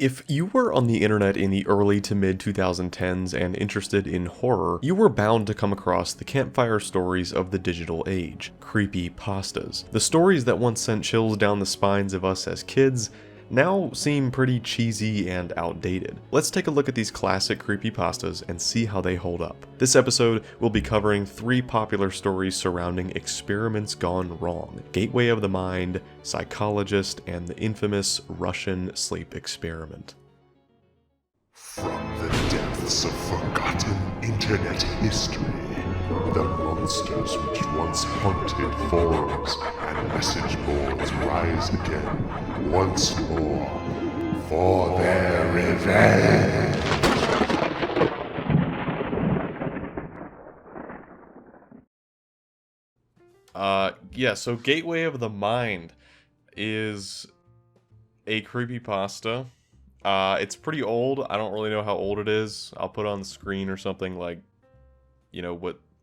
If you were on the internet in the early to mid 2010s and interested in horror, you were bound to come across the campfire stories of the digital age, creepypastas. The stories that once sent chills down the spines of us as kids now seem pretty cheesy and outdated. Let's take a look at these classic creepypastas and see how they hold up. This episode will be covering 3 popular stories surrounding experiments gone wrong: Gateway of the Mind, Psychologist, and the infamous Russian sleep experiment. From the depths of forgotten internet history, the monsters which once haunted forums and message boards rise again, once more, for their revenge. Yeah, so Gateway of the Mind is a creepypasta. It's pretty old. I don't really know how old it is. I'll put it on the screen or something, like, you know,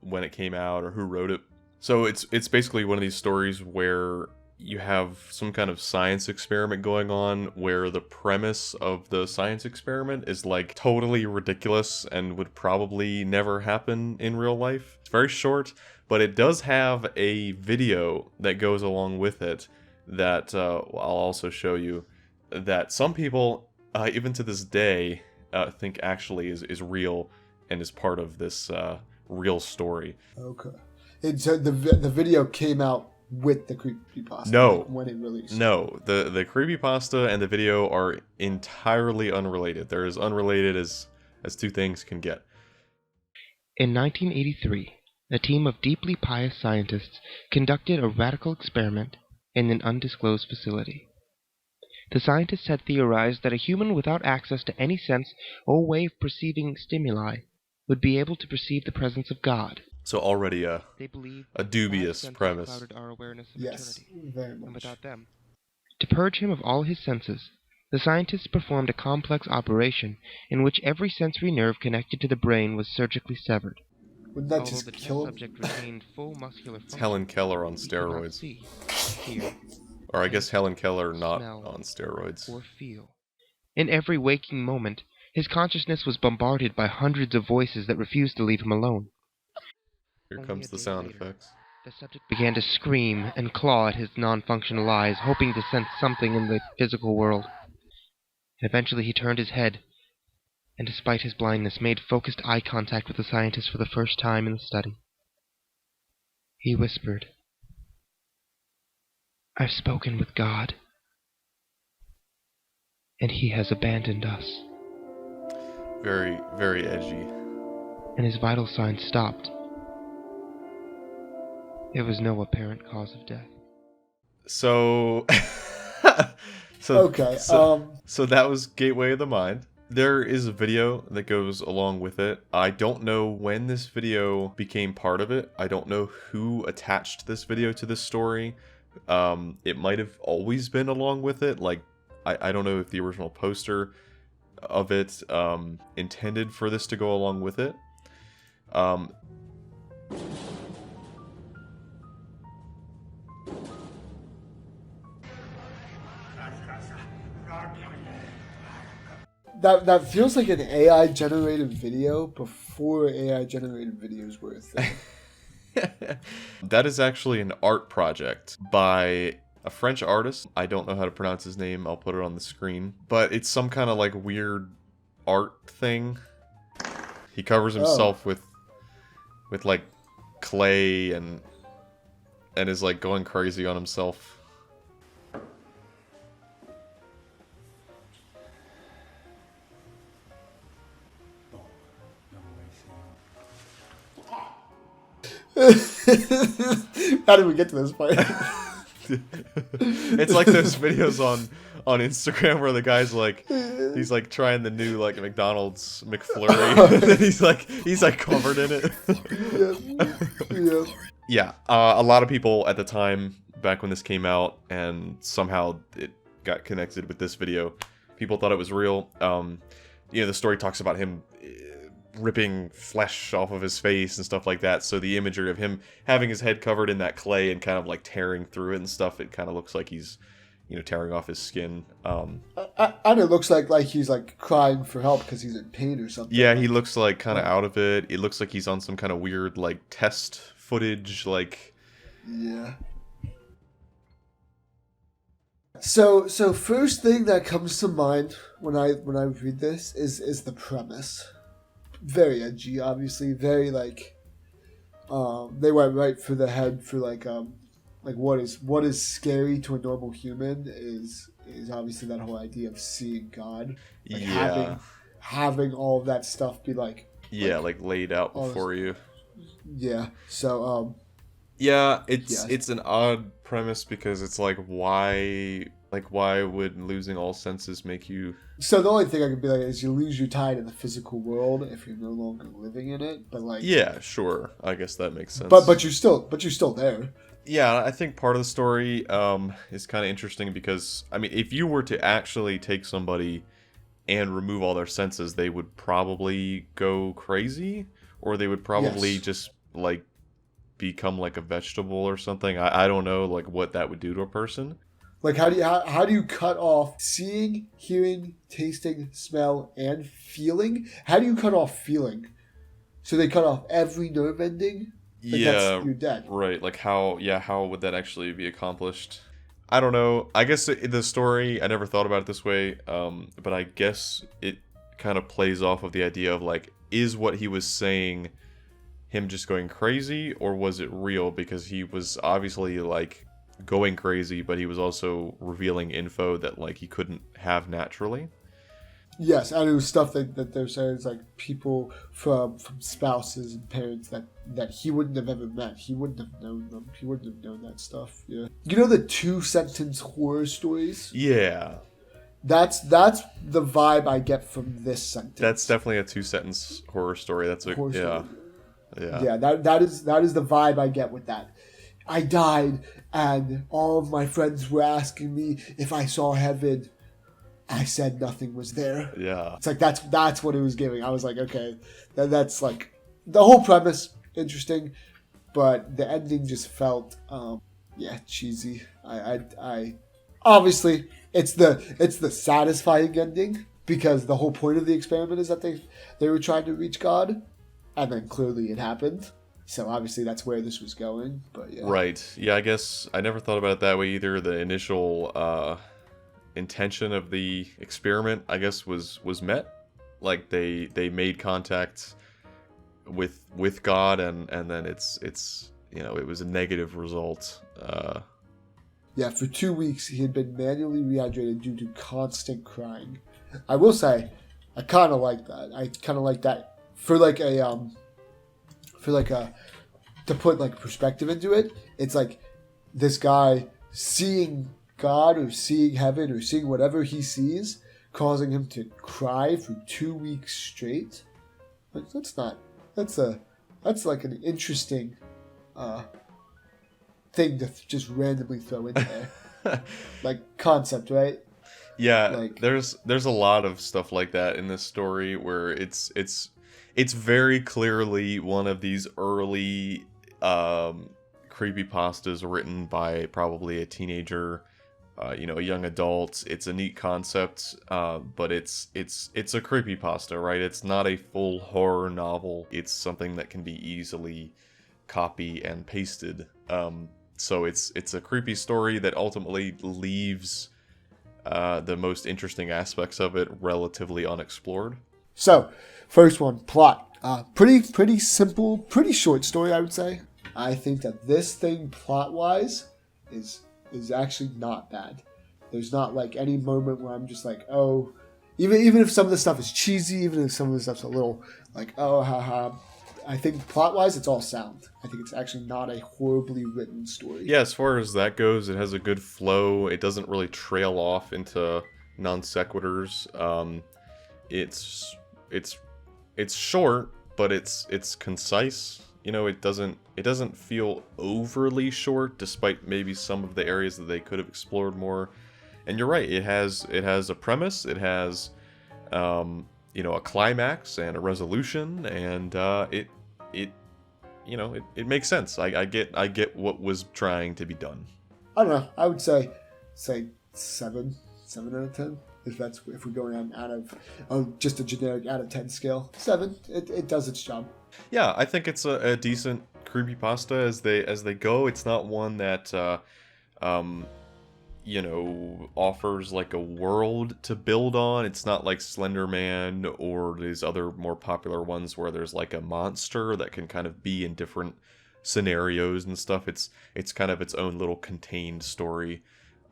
when it came out or who wrote it. So it's basically one of these stories where you have some kind of science experiment going on where the premise of the science experiment is like totally ridiculous and would probably never happen in real life. It's very short, but it does have a video that goes along with it that I'll also show you, that some people, even to this day, think actually is real and is part of this real story. Okay. So the video came out with the creepypasta. No. Like when it released. No, the creepypasta and the video are entirely unrelated. They're as unrelated as 2 things can get. In 1983, a team of deeply pious scientists conducted a radical experiment in an undisclosed facility. The scientists had theorized that a human without access to any sense or way of perceiving stimuli would be able to perceive the presence of God. So already They believed a dubious that premise. clouded our awareness of Yes, eternity, very and much. without them. To purge him of all his senses, the scientists performed a complex operation in which every sensory nerve connected to the brain was surgically severed. Wouldn't that Although just the test kill him? subject retained full muscular function, Helen Keller on he could not steroids. see, hear, Or I guess Helen Keller not smell, on steroids. or feel. In every waking moment, his consciousness was bombarded by hundreds of voices that refused to leave him alone. Here Only comes a the day sound later, effects. The subject began to scream and claw at his non-functional eyes, hoping to sense something in the physical world. Eventually he turned his head, and despite his blindness, made focused eye contact with the scientist for the first time in the study. He whispered, "I've spoken with God, and he has abandoned us." Very, very edgy. And his vital signs stopped. There was no apparent cause of death. So, Okay, so that was Gateway of the Mind. There is a video that goes along with it. I don't know when this video became part of it. I don't know who attached this video to this story. It might have always been along with it. Like, I don't know if the original poster of it intended for this to go along with it. that feels like an AI generated video before AI generated videos were a thing. That is actually an art project by a French artist. I don't know how to pronounce his name. I'll put it on the screen. But it's some kind of like weird art thing. He covers himself with like clay and is like going crazy on himself. How did we get to this point? It's like those videos on Instagram where the guy's like, he's like trying the new like McDonald's McFlurry, and then he's like covered in it. Yeah. Yeah, a lot of people at the time, back when this came out, and somehow it got connected with this video, people thought it was real. You know, the story talks about him ripping flesh off of his face and stuff like that, so the imagery of him having his head covered in that clay and kind of like tearing through it and stuff, it kind of looks like he's tearing off his skin. And it looks like he's like crying for help because he's in pain or something. Yeah, he looks like kind of out of it. It looks like he's on some kind of weird like test footage, like. Yeah. So first thing that comes to mind when I read this is the premise. Very edgy, obviously. Very like, they went right for the head for like what is scary to a normal human is obviously that whole idea of seeing God. Like having all of that stuff be like laid out before you. Yeah. So yeah, it's an odd premise because it's like why would losing all senses make you. So the only thing I could be like is you lose your tie to the physical world if you're no longer living in it. But like, yeah, sure, I guess that makes sense. But you're still there. Yeah, I think part of the story is kind of interesting because I mean, if you were to actually take somebody and remove all their senses, they would probably go crazy, or they would probably just like become like a vegetable or something. I don't know like what that would do to a person. Like how do you cut off seeing, hearing, tasting, smell, and feeling? How do you cut off feeling? So they cut off every nerve ending? Like you're dead. Right. Like how would that actually be accomplished? I don't know. I guess the story, I never thought about it this way, but I guess it kind of plays off of the idea of like, is what he was saying him just going crazy, or was it real? Because he was obviously like going crazy, but he was also revealing info that like he couldn't have naturally. Yes, and it was stuff that they're saying is like people from spouses and parents that he wouldn't have ever met. He wouldn't have known them. He wouldn't have known that stuff. Yeah. You know the 2-sentence horror stories? Yeah. That's the vibe I get from this sentence. That's definitely a 2-sentence horror story. That's a horror yeah. Story. Yeah. Yeah, that is the vibe I get with that. I died and all of my friends were asking me if I saw heaven. I said nothing was there. Yeah. It's like that's what it was giving. I was like, okay, that's like the whole premise interesting, but the ending just felt cheesy. I obviously it's the satisfying ending because the whole point of the experiment is that they were trying to reach God, and then clearly it happened. So obviously that's where this was going. But yeah. Right. Yeah, I guess I never thought about it that way either. The initial intention of the experiment, I guess, was met. Like they made contact with God, and then it's it was a negative result. Yeah, for 2 weeks he had been manually rehydrated due to constant crying. I will say, I kind of like that. I kind of like that for like a to put like perspective into it. It's like this guy seeing God or seeing heaven or seeing whatever he sees, causing him to cry for 2 weeks straight. Like that's like an interesting thing to just randomly throw in there. Like concept, right? Yeah, like, there's a lot of stuff like that in this story where it's very clearly one of these early creepypastas written by probably a teenager, a young adult. It's a neat concept, but it's a creepypasta, right? It's not a full horror novel. It's something that can be easily copy and pasted. So it's a creepy story that ultimately leaves the most interesting aspects of it relatively unexplored. So, first one, plot. Pretty simple, pretty short story, I would say. I think that this thing, plot-wise, is actually not bad. There's not like any moment where I'm just like, oh, even if some of the stuff is cheesy, even if some of the stuff's a little like, oh, haha. I think plot-wise, it's all sound. I think it's actually not a horribly written story. Yeah, as far as that goes, it has a good flow. It doesn't really trail off into non sequiturs. It's short, but it's concise. It doesn't feel overly short, despite maybe some of the areas that they could have explored more. And you're right, it has a premise, it has a climax and a resolution, and it makes sense. I get what was trying to be done. I don't know. I would say 7 out of 10. If we're going on out of just a generic out of 10 scale, 7. It does its job. Yeah, I think it's a decent creepypasta as they go. It's not one that offers like a world to build on. It's not like Slender Man or these other more popular ones where there's like a monster that can kind of be in different scenarios and stuff. It's kind of its own little contained story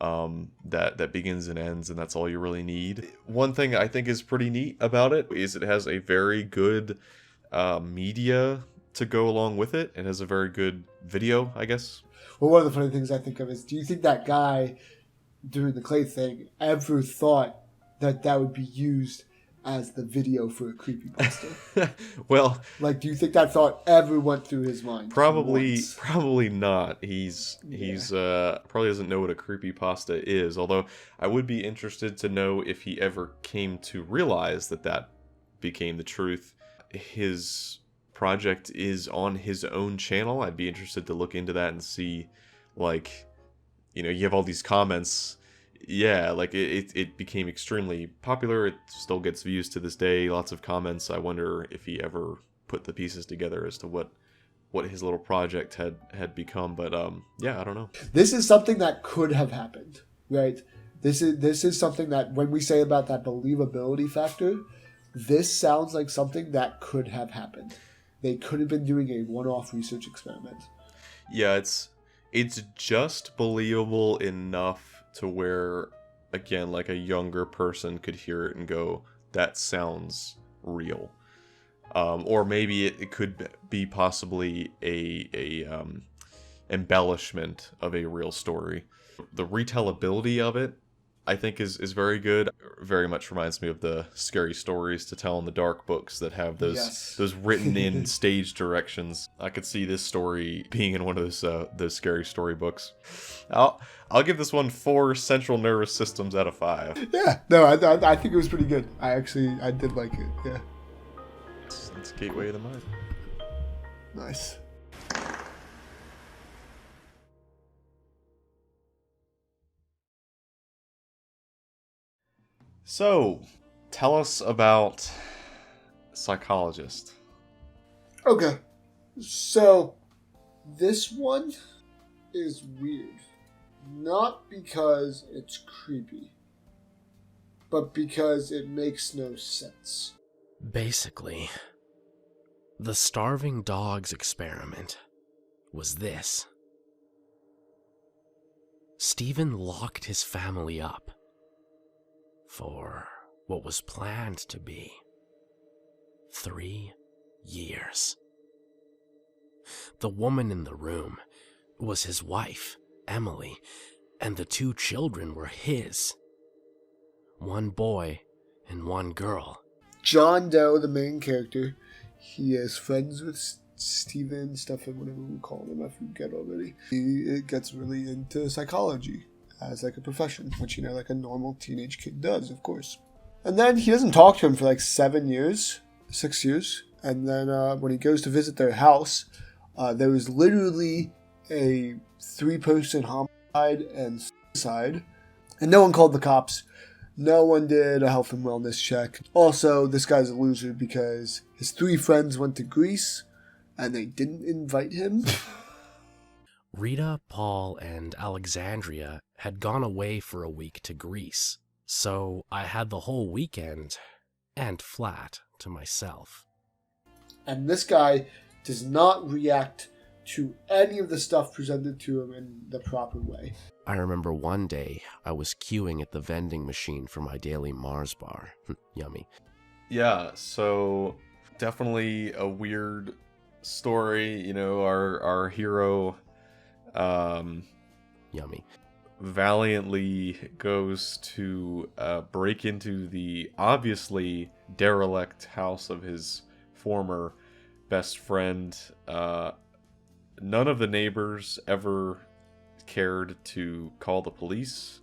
that begins and ends, and that's all you really need. One thing I think is pretty neat about it is it has a very good media to go along with it. It has a very good video, I guess. Well, one of the funny things I think of is, do you think that guy doing the clay thing ever thought that would be used as the video for a creepypasta? Well, like, do you think that thought ever went through his mind? Probably not. He's probably doesn't know what a creepypasta is, although I would be interested to know if he ever came to realize that became the truth. His project is on his own channel. I'd be interested to look into that and see, like, you have all these comments. Yeah, like it became extremely popular. It still gets views to this day. Lots of comments. I wonder if he ever put the pieces together as to what his little project had become. But yeah, I don't know. This is something that could have happened, right? This is something that, when we say about that believability factor, this sounds like something that could have happened. They could have been doing a one-off research experiment. Yeah, it's just believable enough to where, again, like a younger person could hear it and go, that sounds real. Or maybe it could be possibly a embellishment of a real story. The retellability of it, I think, is very good. Very much reminds me of the Scary Stories to Tell in the Dark books that have those written in stage directions. I could see this story being in one of those Scary Story books. I'll give this one 4 central nervous systems out of 5. Yeah, no, I think it was pretty good. I did like it. Yeah, it's Gateway of the Mind. Nice. So, tell us about Psychologist. Okay, so this one is weird. Not because it's creepy, but because it makes no sense. Basically, the starving dogs experiment was this. Stephen locked his family up for what was planned to be 3 years. The woman in the room was his wife, Emily, and the 2 children were his. 1 boy and 1 girl. John Doe, the main character, he is friends with Stephen, Stefan, whatever we call him, I forget already. He gets really into psychology as like a profession, which, like a normal teenage kid does, of course. And then he doesn't talk to him for like 6 years. And then when he goes to visit their house, there was literally a 3-person homicide and suicide. And no one called the cops. No one did a health and wellness check. Also, this guy's a loser because his 3 friends went to Greece and they didn't invite him. Rita, Paul, and Alexandria had gone away for a week to Greece, so I had the whole weekend and flat to myself. And this guy does not react to any of the stuff presented to him in the proper way. I remember one day I was queuing at the vending machine for my daily Mars bar. Yummy. Yeah, so definitely a weird story. Our hero Yummy. valiantly goes to break into the obviously derelict house of his former best friend. None of the neighbors ever cared to call the police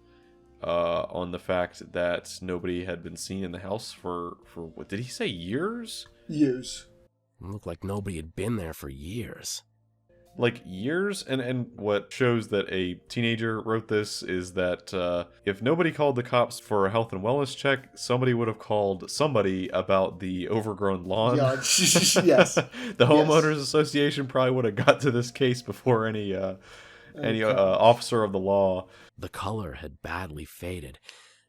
on the fact that nobody had been seen in the house for what did he say, years? Years. It looked like nobody had been there for years. like years. And what shows that a teenager wrote this is that if nobody called the cops for a health and wellness check, somebody would have called somebody about the overgrown lawn. Yeah, yes. The homeowners association probably would have got to this case before any officer of the law. The color had badly faded,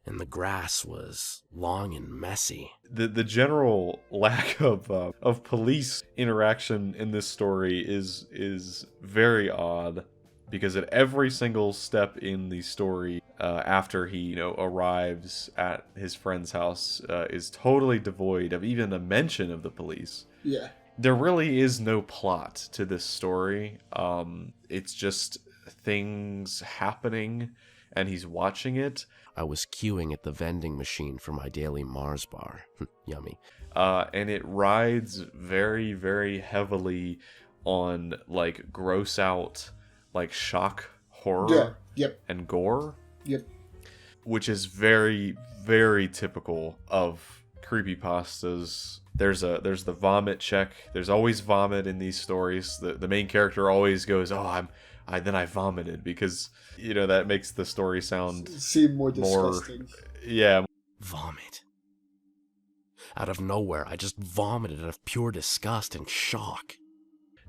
and the grass was long and messy. The general lack of police interaction in this story is very odd, because at every single step in the story, after he arrives at his friend's house, is totally devoid of even a mention of the police. Yeah. There really is no plot to this story. It's just things happening, and he's watching it. I was queuing at the vending machine for my daily Mars bar. Yummy. And it rides very, very heavily on like gross out, like shock horror. Yeah. Yep. And gore. Yep. Which is very, very typical of creepypastas. There's the vomit check. There's always vomit in these stories. The main character always goes, "Oh, I vomited," because that makes the story seem more disgusting. Yeah. Vomit. Out of nowhere, I just vomited out of pure disgust and shock.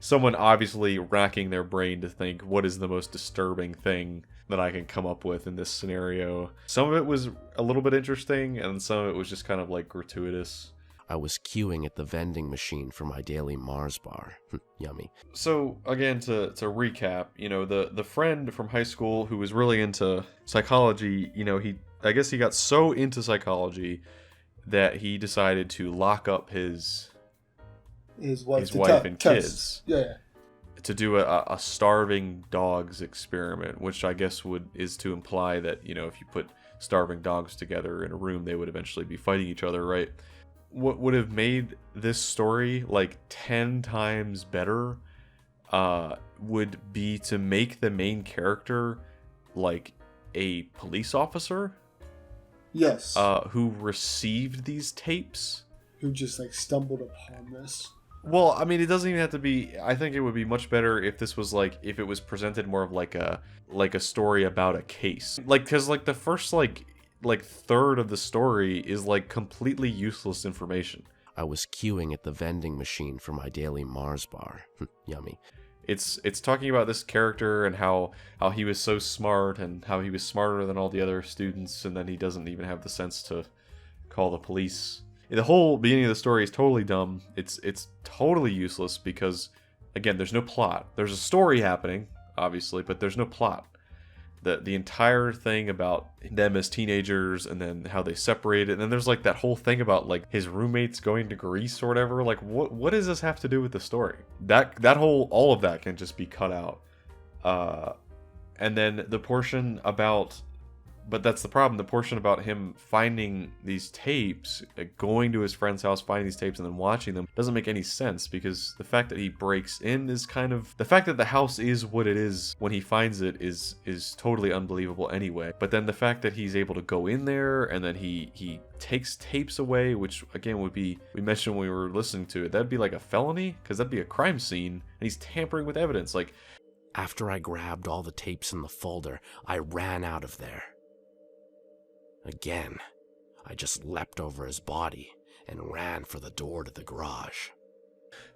Someone obviously racking their brain to think, what is the most disturbing thing that I can come up with in this scenario? Some of it was a little bit interesting, and some of it was just kind of like gratuitous. I was queuing at the vending machine for my daily Mars bar. Yummy. So, again, to recap, the friend from high school who was really into psychology, I guess he got so into psychology that he decided to lock up his wife and kids. Yeah. To do a starving dogs experiment, which I guess is to imply that, if you put starving dogs together in a room, they would eventually be fighting each other, right? What would have made this story like 10 times better would be to make the main character like a police officer. Yes. Who received these tapes. Who just like stumbled upon this. Well, I mean, it doesn't even have to be. I think it would be much better if this was like, if it was presented more of like a story about a case. Like, because like the first like third of the story is like completely useless information. I was queuing at the vending machine for my daily Mars bar. Yummy. It's talking about this character and how he was so smart and how he was smarter than all the other students, and then he doesn't even have the sense to call the police. The whole beginning of the story is totally dumb. It's totally useless because, again, there's no plot. There's a story happening, obviously, but there's no plot. The entire thing about them as teenagers and then how they separated, and then there's like that whole thing about like his roommates going to Greece or whatever. Like, what does this have to do with the story? All of that can just be cut out. And then the portion about, but that's the problem, the portion about him finding these tapes, going to his friend's house, finding these tapes, and then watching them doesn't make any sense, because the fact that he breaks in is kind of, the fact that the house is what it is when he finds it is totally unbelievable anyway. But then the fact that he's able to go in there and then he takes tapes away, which again would be, we mentioned when we were listening to it, that'd be like a felony, because that'd be a crime scene, and he's tampering with evidence. Like, after I grabbed all the tapes in the folder, I ran out of there. Again, I just leapt over his body and ran for the door to the garage.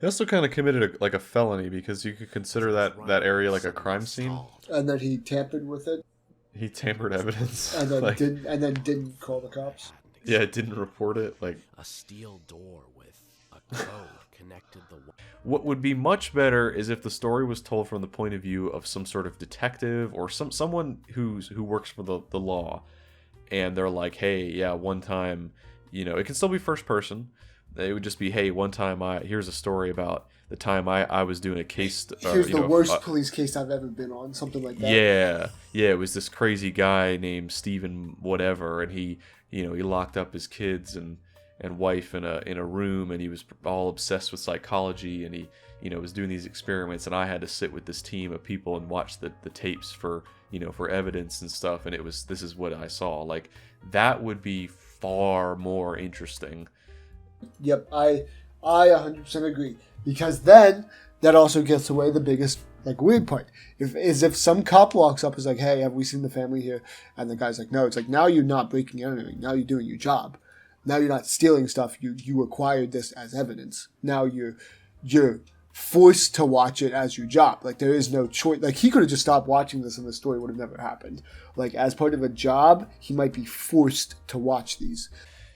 He also kind of committed a felony, because you could consider that area like a crime scene. And then he tampered with it. He tampered evidence. And then didn't call the cops. Yeah, didn't report it. Like, a steel door with a code connected the. What would be much better is if the story was told from the point of view of some sort of detective or someone who works for the law. And they're like, hey, yeah, one time, it can still be first person. It would just be, hey, one time here's a story about the time I was doing a case. Here's the worst police case I've ever been on, something like that. Yeah, it was this crazy guy named Steven whatever, and he locked up his kids and wife in a room, and he was all obsessed with psychology, and he was doing these experiments, and I had to sit with this team of people and watch the tapes for evidence and stuff, and this is what I saw. Like, that would be far more interesting. Yep, I 100% agree, because then that also gets away the biggest weird part. If some cop walks up and is like, hey, have we seen the family here? And the guy's like, no. It's like, now you're not breaking anything. Now you're doing your job. Now you're not stealing stuff. You acquired this as evidence. Now you're forced to watch it as your job. Like, there is no choice. Like, he could have just stopped watching this and the story would have never happened. Like, as part of a job, he might be forced to watch these.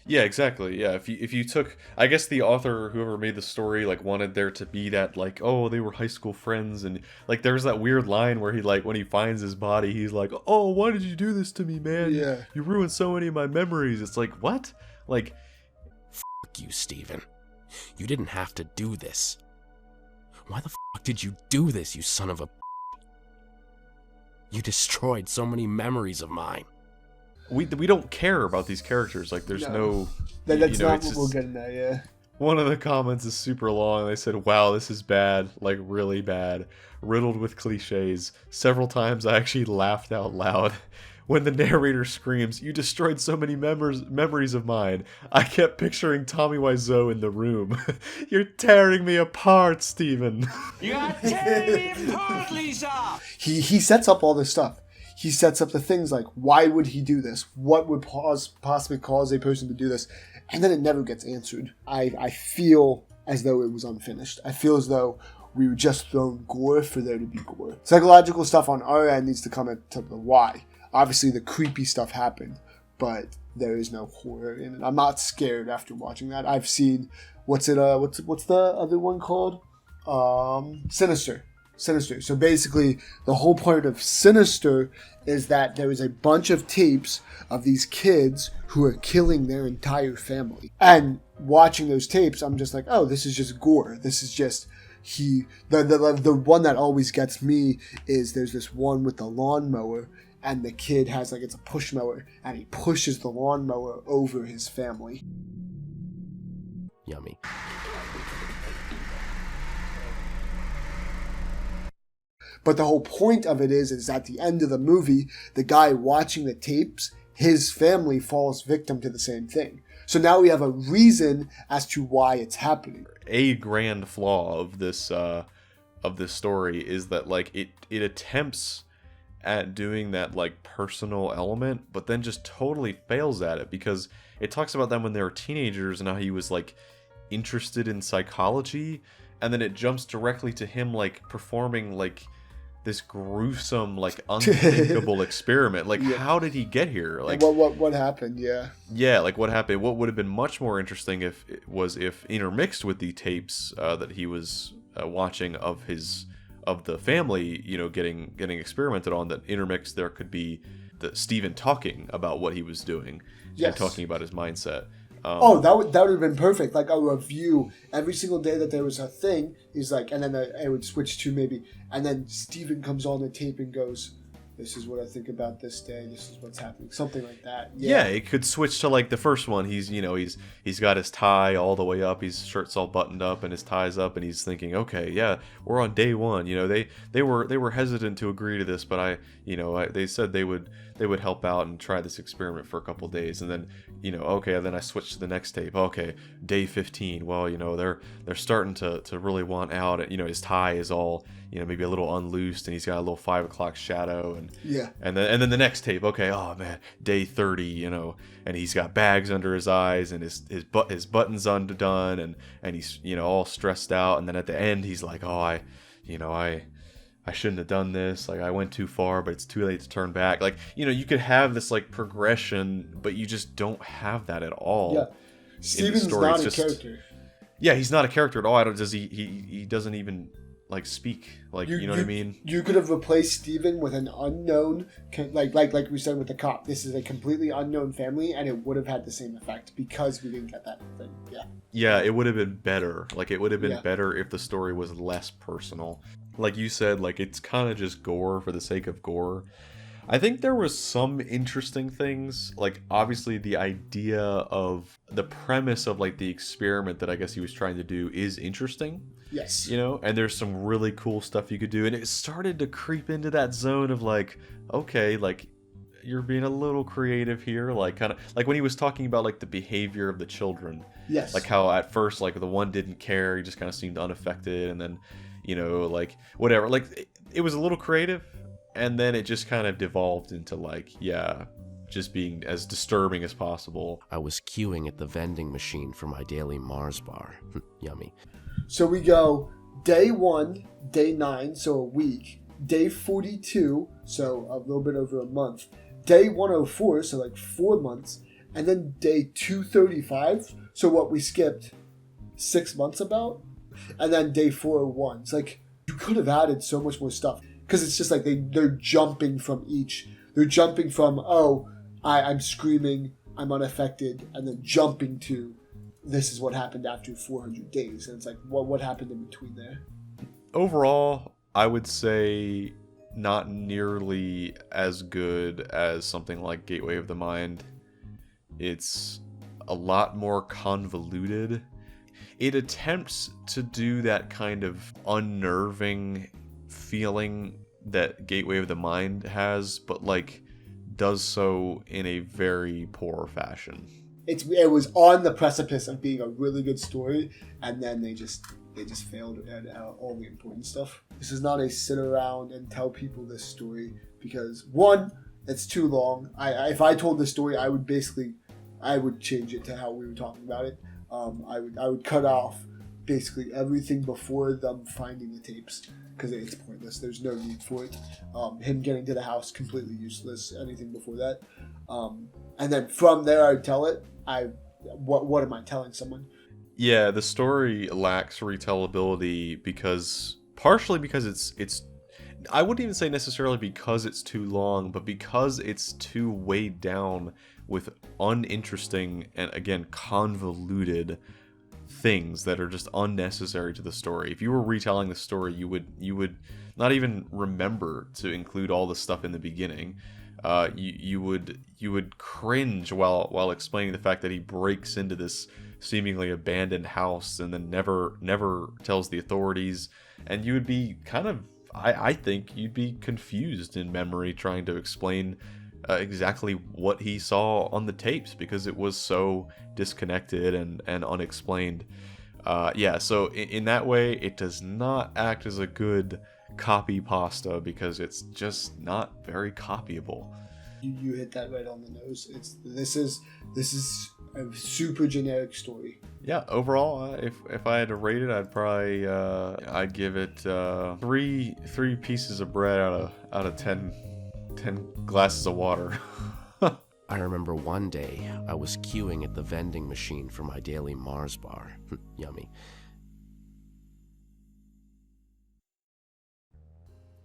Yeah, exactly. Yeah, if you took, I guess the author, whoever made the story, like, wanted there to be that, like, oh, they were high school friends, and like there's that weird line where he, like, when he finds his body, he's like, oh, why did you do this to me, man? Yeah. You ruined so many of my memories. It's like, what? Like, Fuck you, Steven. You didn't have to do this. Why the fuck did you do this, you son of a... You destroyed so many memories of mine. we don't care about these characters. Like, there's no That's not what just, we're getting at, yeah. one of the comments is super long. They said, wow, this is bad, like really bad, riddled with cliches. Several times I actually laughed out loud when the narrator screams, you destroyed so many memories of mine. I kept picturing Tommy Wiseau in the room. You're tearing me apart, Steven. You're tearing me apart, Lisa! He sets up all this stuff. He sets up the things like, why would he do this? What would possibly cause a person to do this? And then it never gets answered. I feel as though it was unfinished. I feel as though we were just thrown gore for there to be gore. Psychological stuff on our end needs to come into the why. Obviously, the creepy stuff happened, but there is no horror in it. I'm not scared after watching that. I've seen, what's the other one called? Sinister. So basically, the whole point of Sinister is that there is a bunch of tapes of these kids who are killing their entire family. And watching those tapes, I'm just like, oh, this is just gore. This is just the one that always gets me is there's this one with the lawnmower, and the kid has, like, it's a push mower, and he pushes the lawnmower over his family. Yummy. But the whole point of it is at the end of the movie, the guy watching the tapes, his family falls victim to the same thing. So now we have a reason as to why it's happening. A grand flaw of this story is that, like, it attempts at doing that, like, personal element, but then just totally fails at it, because it talks about them when they were teenagers and how he was, like, interested in psychology, and then it jumps directly to him, like, performing, like, this gruesome, like, unthinkable experiment. Like, Yeah. How did he get here? Like, What happened? Yeah. yeah, like, what happened? What would have been much more interesting if intermixed with the tapes that he was watching of the family, you know, getting experimented on, that intermixed, there could be the Steven talking about what he was doing and Yes. talking about his mindset. That would have been perfect. Like a review every single day that there was a thing. He's like, and then it would switch to maybe, and then Steven comes on the tape and goes, "This is what I think about this day. This is what's happening." Something like that. Yeah, it could switch to, like, the first one. He's got his tie all the way up. His shirt's all buttoned up and his tie's up, and he's thinking, okay, yeah, we're on day one. You know, they were hesitant to agree to this, but they said they would help out and try this experiment for a couple days, and then, you know, okay, and then I switched to the next tape. Okay, day 15. Well, you know, they're starting to really want out, and, you know, his tie is all, you know, maybe a little unloosed, and he's got a little 5 o'clock shadow, and Yeah. and then the next tape, okay, oh man, day 30, you know, and he's got bags under his eyes, and his buttons undone, and he's, you know, all stressed out, and then at the end he's like, oh, I shouldn't have done this, like, I went too far, but it's too late to turn back. Like, you know, you could have this, like, progression, but you just don't have that at all. Yeah. in the Steven's story. not It's a character. Yeah, he's not a character at all. He doesn't even, like, speak, like, you know what I mean? You could have replaced Steven with an unknown, like we said with the cop. This is a completely unknown family, and it would have had the same effect because we didn't get that thing. Yeah. Yeah, it would have been better. Like, it would have been Yeah. better if the story was less personal. Like you said, like, it's kind of just gore for the sake of gore. I think there was some interesting things, like, obviously the idea of the premise of, like, the experiment that I guess he was trying to do is interesting, Yes. you know, and there's some really cool stuff you could do, and it started to creep into that zone of, like, okay, like, you're being a little creative here, like, kind of, like, when he was talking about, like, the behavior of the children, Yes. like, how at first, like, the one didn't care, he just kind of seemed unaffected, and then, you know, like, whatever, like, it was a little creative, and then it just kind of devolved into like, yeah, just being as disturbing as possible. I was queuing at the vending machine for my daily Mars bar. Yummy. So we go day 1, day 9, so a week. Day 42, so a little bit over a month. Day 104, so like 4 months. And then day 235, so what we skipped 6 months about. And then day 401. It's like, you could have added so much more stuff. Because it's just like they're jumping from each. They're jumping from, oh, I'm screaming, I'm unaffected, and then jumping to, this is what happened after 400 days. And it's like, what happened in between there? Overall, I would say not nearly as good as something like Gateway of the Mind. It's a lot more convoluted. It attempts to do that kind of unnerving feeling that Gateway of the Mind has, but like does so in a very poor fashion. It was on the precipice of being a really good story, and then they just failed at all the important stuff. This is not a sit around and tell people this story, because one, it's too long. If I told this story, I would change it to how we were talking about it. I would cut off basically everything before them finding the tapes, because it's pointless. There's no need for it. Him getting to the house, completely useless. Anything before that. And then from there, I would tell it. What am I telling someone? Yeah, the story lacks retellability partially because it's I wouldn't even say necessarily because it's too long, but because it's too weighed down with uninteresting and, again, convoluted things that are just unnecessary to the story. If you were retelling the story, you would not even remember to include all the stuff in the beginning. You would cringe while explaining the fact that he breaks into this seemingly abandoned house and then never tells the authorities, and you would be kind of, I think you'd be confused in memory trying to explain exactly what he saw on the tapes, because it was so disconnected and unexplained. So in that way, it does not act as a good copy pasta, because it's just not very copyable. You hit that right on the nose. This is a super generic story. Yeah, overall, if I had to rate it, I'd probably I'd give it three pieces of bread out of 10 glasses of water. I remember one day I was queuing at the vending machine for my daily Mars bar. Yummy.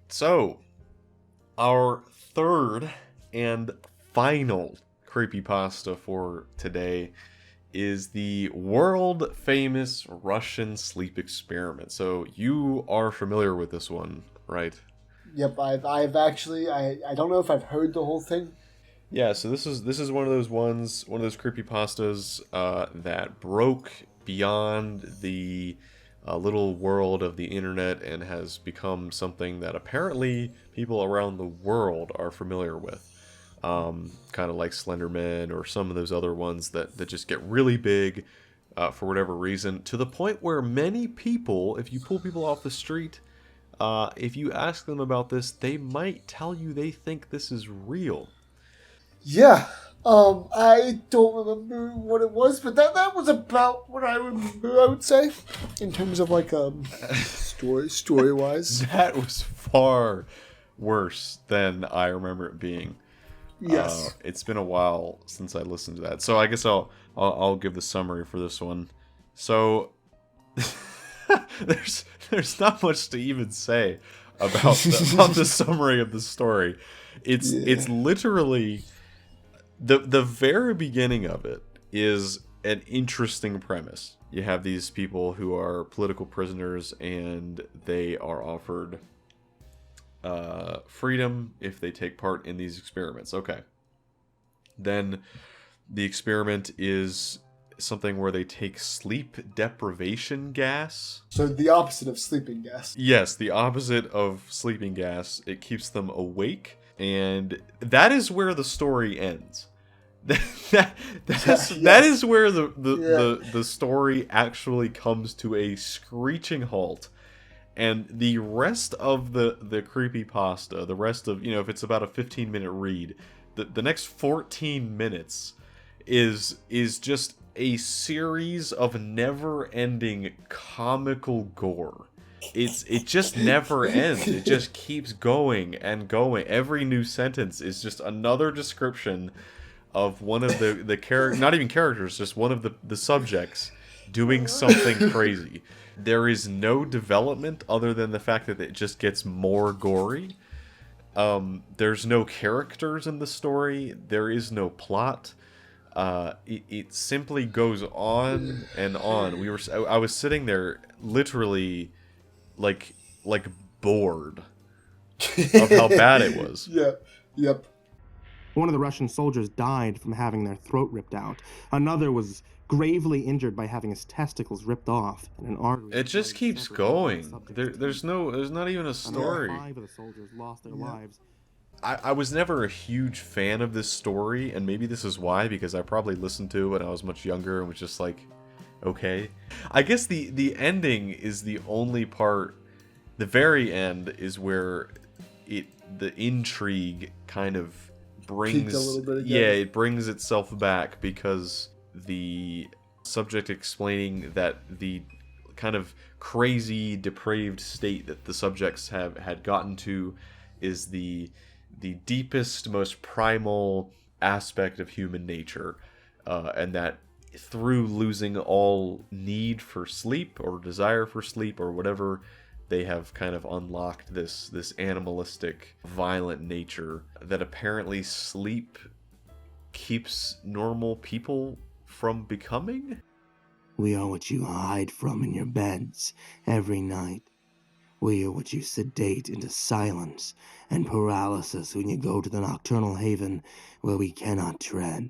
So, our third and final creepypasta for today is the world-famous Russian sleep experiment. So, you are familiar with this one, right? Yep, I've actually, I don't know if I've heard the whole thing. Yeah, so this is one of those creepypastas that broke beyond the little world of the internet and has become something that apparently people around the world are familiar with. Kind of like Slenderman or some of those other ones that just get really big for whatever reason, to the point where many people, if you pull people off the street, if you ask them about this, they might tell you they think this is real. Yeah, I don't remember what it was, but that was about what I remember, I would say, in terms of like story-wise. That was far worse than I remember it being. Yes. It's been a while since I listened to that, so I guess I'll give the summary for this one. So there's not much to even say about the summary of the story. It's literally the very beginning of it is an interesting premise. You have these people who are political prisoners, and they are offered freedom if they take part in these experiments. Okay. Then the experiment is something where they take sleep deprivation gas. So the opposite of sleeping gas. Yes, the opposite of sleeping gas. It keeps them awake, and that is where the story ends. That is where the story actually comes to a screeching halt. And the rest of the creepypasta, the rest of, if it's about a 15-minute read, the next 14 minutes is just a series of never-ending comical gore. It just never ends. It just keeps going and going. Every new sentence is just another description of one of the characters, not even characters, just one of the subjects doing something crazy. There is no development other than the fact that it just gets more gory. There's no characters in the story. There is no plot. It simply goes on and on. I was sitting there literally like bored of how bad it was. Yeah. Yep. One of the Russian soldiers died from having their throat ripped out. Another was gravely injured by having his testicles ripped off and an artery. It just keeps going. There's not even a story. 5 of the soldiers lost their lives. I was never a huge fan of this story, and maybe this is why, because I probably listened to it when I was much younger and was just like, okay. I guess the ending is the only part. The very end is where the intrigue kind of brings, peaked a little bit again. Yeah, it brings itself back, because the subject explaining that the kind of crazy, depraved state that the subjects had gotten to is the deepest, most primal aspect of human nature, and that through losing all need for sleep or desire for sleep or whatever, they have kind of unlocked this animalistic, violent nature that apparently sleep keeps normal people from becoming? We are what you hide from in your beds every night. We are what you sedate into silence and paralysis when you go to the nocturnal haven where we cannot tread.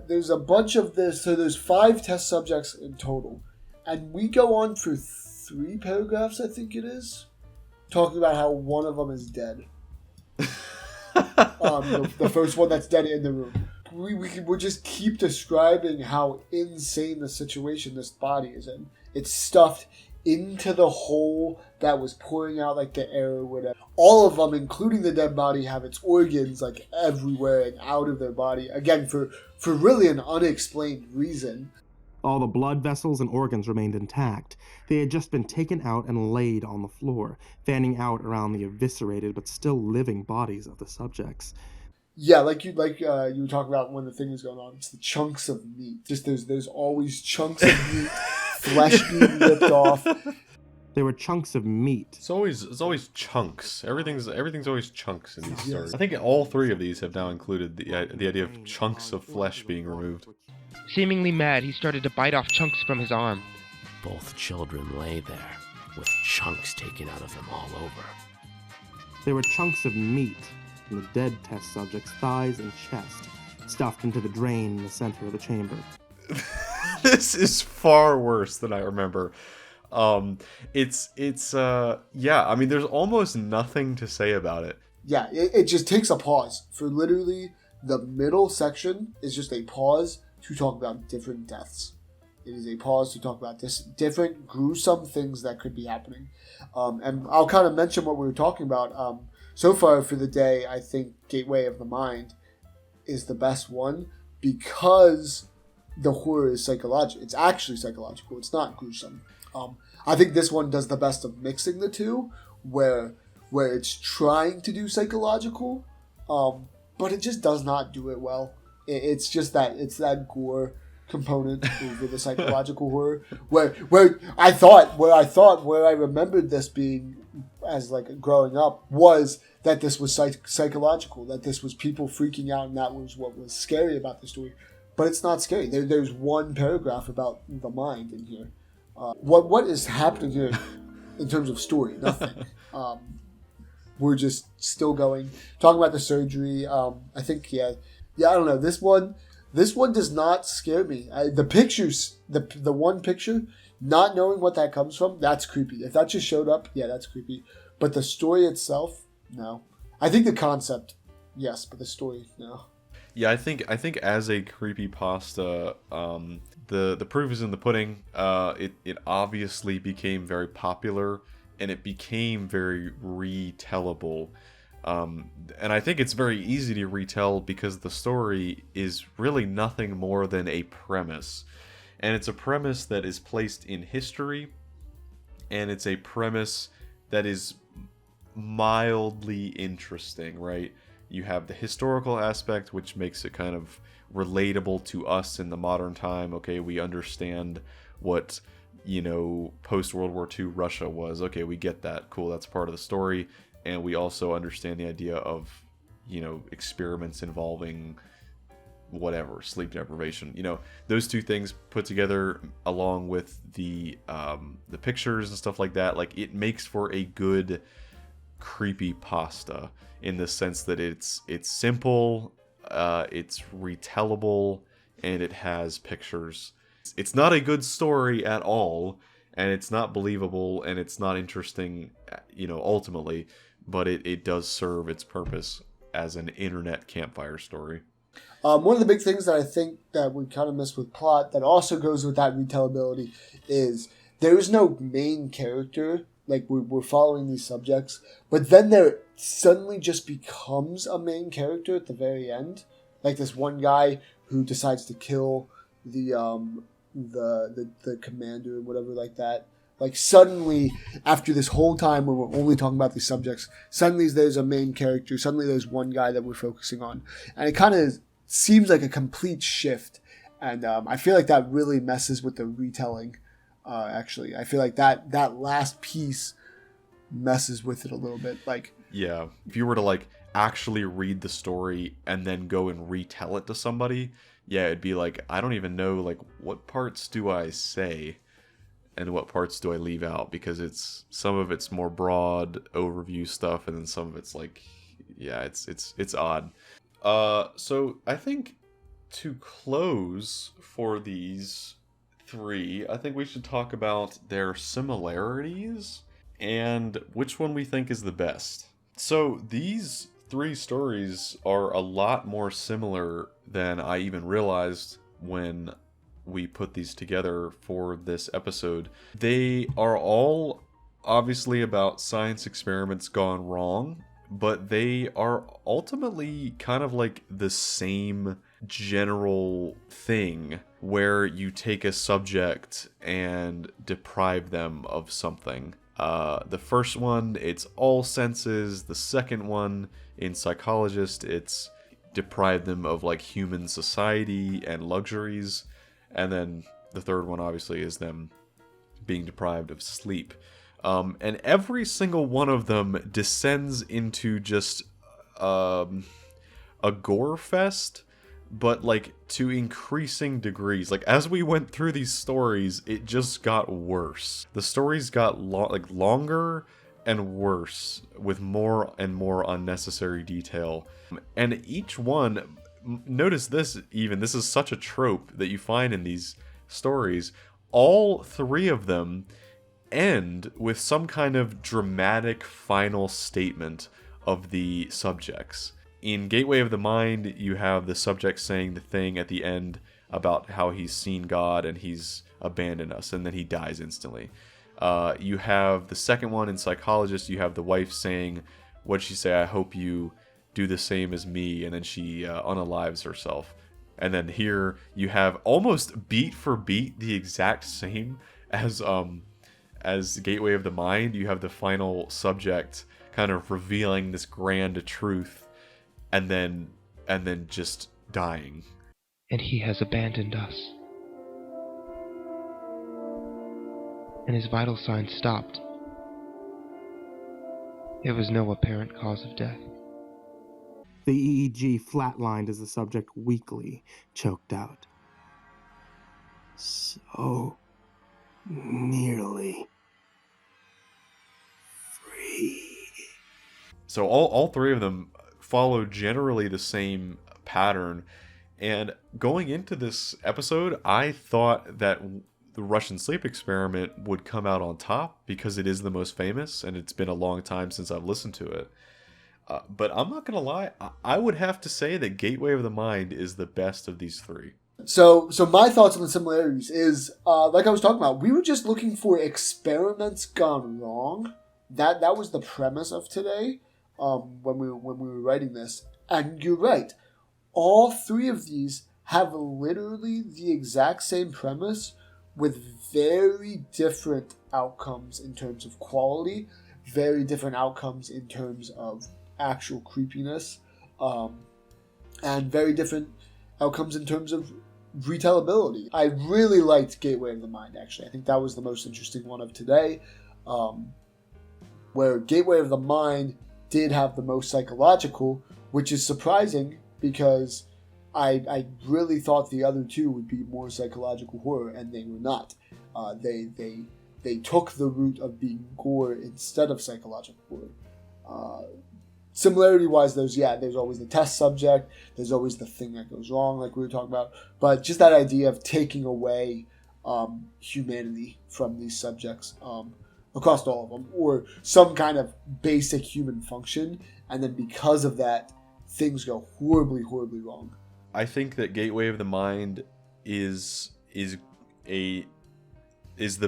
There's a bunch of this, so there's 5 test subjects in total. And we go on for 3 paragraphs, I think it is, talking about how one of them is dead. The first one that's dead in the room. We'll just keep describing how insane the situation this body is in. It's stuffed into the hole that was pouring out like the air or whatever. All of them, including the dead body, have its organs like everywhere and out of their body. Again, for really an unexplained reason. All the blood vessels and organs remained intact. They had just been taken out and laid on the floor, fanning out around the eviscerated but still living bodies of the subjects. Yeah, like you were talking about when the thing was going on. It's the chunks of meat. Just there's always chunks of meat, flesh being ripped off. They were chunks of meat. It's always chunks. Everything's always chunks in these stories. I think all 3 of these have now included the idea of chunks of flesh being removed. Seemingly mad, he started to bite off chunks from his arm. Both children lay there, with chunks taken out of them all over. They were chunks of meat from the dead test subject's thighs and chest, stuffed into the drain in the center of the chamber. This is far worse than I remember. It's yeah, I mean, there's almost nothing to say about it. Yeah, it just takes a pause. For literally the middle section is just a pause to talk about different deaths. It is a pause to talk about different gruesome things that could be happening. And I'll kind of mention what we were talking about. So far for the day, I think Gateway of the Mind is the best one because the horror is psychological. It's actually psychological. It's not gruesome. I think this one does the best of mixing the two, where it's trying to do psychological, but it just does not do it well. It's just that gore component over the psychological horror, where I remembered this being as like growing up was that this was psychological, that this was people freaking out, and that was what was scary about the story. But it's not scary. There's one paragraph about the mind in here. What is happening here in terms of story? Nothing. We're just still going, talking about the surgery. I think I don't know. This one does not scare me. The pictures, the one picture, not knowing what that comes from, that's creepy. If that just showed up, yeah, that's creepy. But the story itself, no. I think the concept, yes, but the story, no. Yeah, I think as a creepypasta, the proof is in the pudding. It obviously became very popular, and it became very retellable. And I think it's very easy to retell because the story is really nothing more than a premise. And it's a premise that is placed in history, and it's a premise that is mildly interesting, right? You have the historical aspect, which makes it kind of relatable to us in the modern time. Okay, we understand what, post-World War II Russia was. Okay, we get that. Cool, that's part of the story. And we also understand the idea of, experiments involving whatever, sleep deprivation. Those two things put together, along with the pictures and stuff like that, like, it makes for a good creepypasta in the sense that it's simple, it's retellable, and it has pictures. It's not a good story at all, and it's not believable, and it's not interesting, ultimately, but it does serve its purpose as an internet campfire story. One of the big things that I think that we kind of miss with plot that also goes with that retellability is there is no main character. Like, we're following these subjects, but then there suddenly just becomes a main character at the very end. Like this one guy who decides to kill the commander or whatever like that. Like, suddenly, after this whole time where we're only talking about these subjects, suddenly there's a main character, suddenly there's one guy that we're focusing on. And it kind of seems like a complete shift. And I feel like that really messes with the retelling, actually. I feel like that last piece messes with it a little bit. Like, yeah, if you were to, like, actually read the story and then go and retell it to somebody, yeah, it'd be like, I don't even know, like, what parts do I say? And what parts do I leave out? Because some of it's more broad overview stuff, and then some of it's like, yeah, it's odd. So I think to close for these three, I think we should talk about their similarities and which one we think is the best. So these three stories are a lot more similar than I even realized when we put these together for this episode. They are all obviously about science experiments gone wrong, but they are ultimately kind of like the same general thing where you take a subject and deprive them of something. The first one, it's all senses. The second one, in Psychologist, it's deprive them of like human society and luxuries. And then the third one, obviously, is them being deprived of sleep. And every single one of them descends into just a gore fest, but like to increasing degrees. Like, as we went through these stories, it just got worse. The stories got longer and worse, with more and more unnecessary detail. And each one, notice this is such a trope that you find in these stories. All three of them end with some kind of dramatic final statement of the subjects. In Gateway of the Mind, you have the subject saying the thing at the end about how he's seen God and he's abandoned us, and then he dies instantly. You have the second one in Psychologist, you have the wife saying, what'd she say? I hope you do the same as me, and then she unalives herself. And then here you have almost beat for beat the exact same as Gateway of the Mind. You have the final subject kind of revealing this grand truth, and then just dying. And he has abandoned us. And his vital signs stopped. There was no apparent cause of death. The EEG flatlined as the subject weakly choked out. So nearly free. So all three of them follow generally the same pattern. And going into this episode, I thought that the Russian sleep experiment would come out on top because it is the most famous, and it's been a long time since I've listened to it. But I'm not going to lie, I would have to say that Gateway of the Mind is the best of these three. So my thoughts on the similarities is, like I was talking about, we were just looking for experiments gone wrong. That was the premise of today, when we were writing this. And you're right, all three of these have literally the exact same premise with very different outcomes in terms of quality, very different outcomes in terms of actual creepiness, and very different outcomes in terms of retellability. I really liked Gateway of the Mind, actually. I think that was the most interesting one of today, where Gateway of the Mind did have the most psychological, which is surprising because I really thought the other two would be more psychological horror, and they were not. They took the route of being gore instead of psychological horror. Similarity-wise, there's always the test subject, there's always the thing that goes wrong, like we were talking about, but just that idea of taking away humanity from these subjects across all of them, or some kind of basic human function, and then because of that, things go horribly, horribly wrong. I think that Gateway of the Mind is the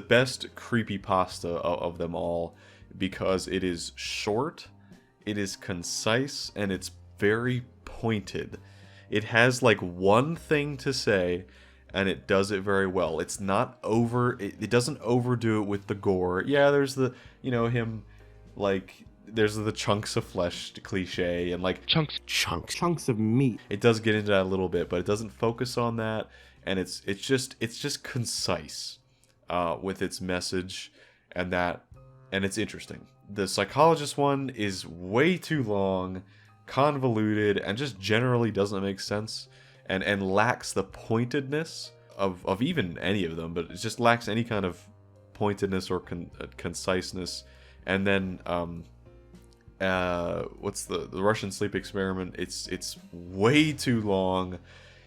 best creepypasta of them all, because it is short, it is concise, and it's very pointed. It has like one thing to say, and it does it very well. It's not it doesn't overdo it with the gore. Yeah, there's the, him, like, there's the chunks of flesh cliche, and like chunks of meat. It does get into that a little bit, but it doesn't focus on that, and it's just concise with its message, and it's interesting. The Psychologist one is way too long, convoluted, and just generally doesn't make sense, and lacks the pointedness of even any of them, but it just lacks any kind of pointedness or conciseness. And then what's the Russian sleep experiment? It's way too long.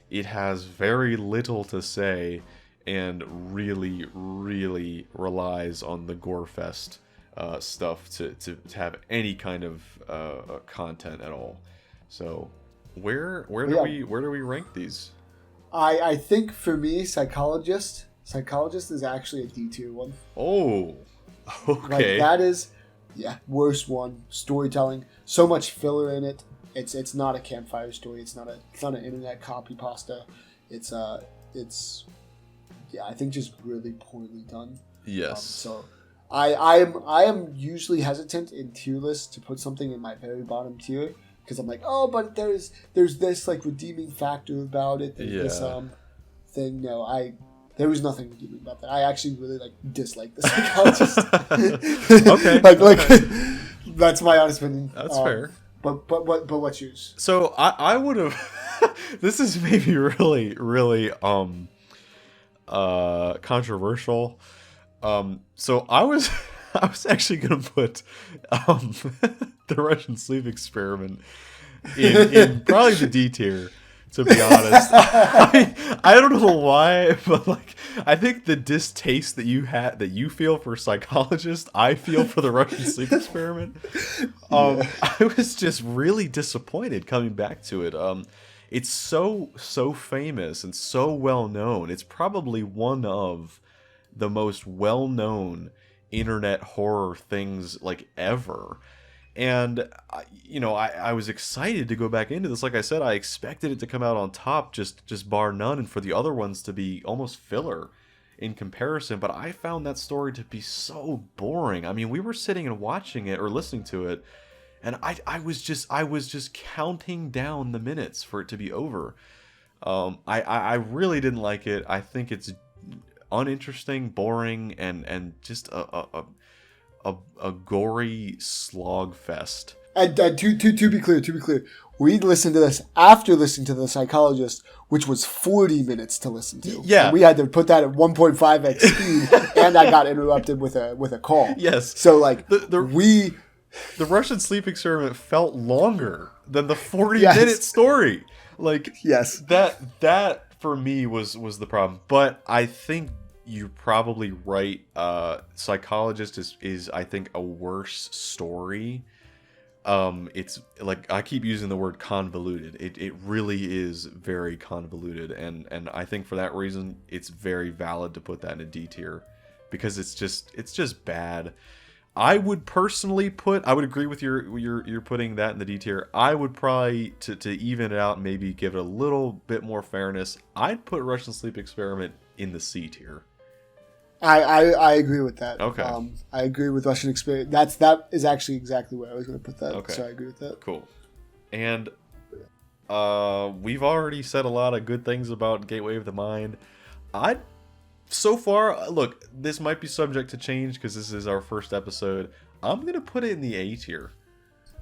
It has very little to say, and really, really relies on the gore fest stuff to have any kind of content at all. So where do we rank these? I think for me, Psychologist is actually a D tier one. Oh, okay. Like, that is, worst one. Storytelling, so much filler in it. It's not a campfire story. It's not an internet copy pasta. It's I think just really poorly done. Yes. So I am usually hesitant in tier lists to put something in my very bottom tier, because I'm like, oh, but there's this like redeeming factor about it. There's this thing. No, there was nothing redeeming about that. I actually really dislike the Psychologist. Okay. Okay. That's my honest opinion. That's fair. But what's yours? So I would have. This is maybe really, really controversial. So I was actually gonna put the Russian sleep experiment in probably the D tier, to be honest. I don't know why, but I think the distaste that you feel for Psychologist, I feel for the Russian sleep experiment. I was just really disappointed coming back to it. It's so famous and so well known. It's probably one of the most well-known internet horror things ever. And I was excited to go back into this. Like I said, I expected it to come out on top, just bar none, and for the other ones to be almost filler in comparison. But I found that story to be so boring. I mean, we were sitting and watching it or listening to it, and I was just counting down the minutes for it to be over. I really didn't like it. I think it's uninteresting, boring, and just a gory slog fest. And to be clear, we listened to this after listening to The Psychologist, which was 40 minutes to listen to. Yeah, and we had to put that at 1.5x speed, and I got interrupted with a call. Yes. So the Russian sleep experiment felt longer than the 40-minute story. Yes. That for me was the problem. But I think you're probably right. Psychologist is I think a worse story It's like, I keep using the word convoluted. It really is very convoluted, and I think for that reason it's very valid to put that in a D tier, because it's just bad. I would personally I would agree with your putting that in the D tier. I would probably, to even it out, maybe give it a little bit more fairness, I'd put Russian Sleep Experiment in the C tier. I agree with that. Okay. I agree with Russian Experiment. That is actually exactly where I was going to put that. Okay. So I agree with that. Cool. And we've already said a lot of good things about Gateway of the Mind. So far, look, this might be subject to change because this is our first episode. I'm going to put it in the A tier.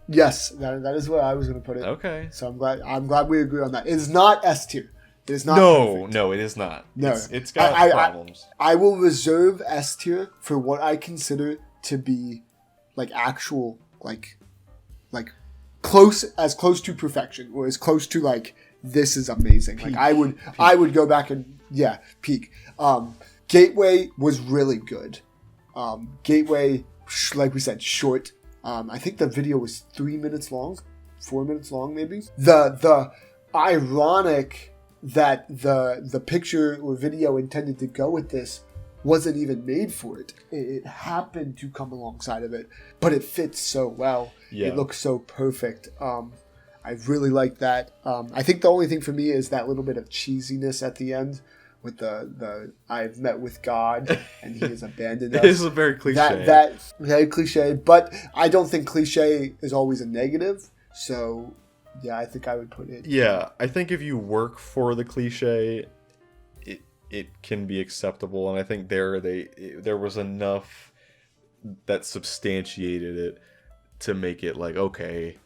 Yes, that is where I was going to put it. Okay. So I'm glad we agree on that. It's not S tier. It is not. No, it is not. No, it's got problems. I will reserve S tier for what I consider to be like actual like close to perfection, or as close to like this is amazing. Peak. Like I would go back and peak. Gateway was really good. Gateway, like we said, short. I think the video was 3 minutes long, 4 minutes long, maybe. The ironic that the picture or video intended to go with this wasn't even made for it. It happened to come alongside of it, but it fits so well. Yeah. It looks so perfect. I really like that. I think the only thing for me is that little bit of cheesiness at the end with the I've met with God and he has abandoned us. It is a very cliche. That very cliche, but I don't think cliche is always a negative. So yeah, I think I would put it. Yeah, I think if you work for the cliche, it can be acceptable, and I think there was enough that substantiated it to make it like, okay,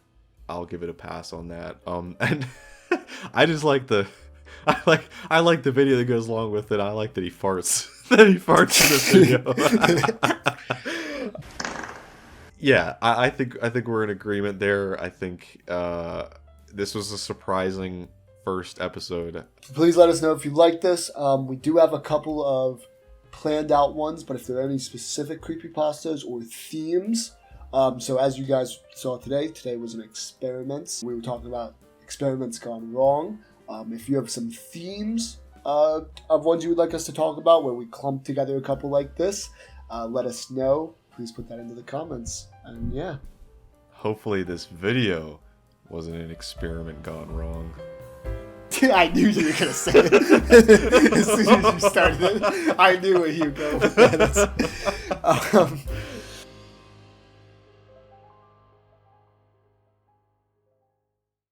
I'll give it a pass on that. And I just like I like the video that goes along with it. I like that he farts. That he farts in this video. Yeah, I think we're in agreement there. I think this was a surprising first episode. Please let us know if you like this. We do have a couple of planned out ones, but if there are any specific creepypastas or themes, so as you guys saw today was an experiment. We were talking about experiments gone wrong. If you have some themes of ones you would like us to talk about, where we clump together a couple like this, let us know. Please put that into the comments. And yeah. Hopefully this video wasn't an experiment gone wrong. I knew you were going to say it. As soon as you started it, I knew where you would go with that.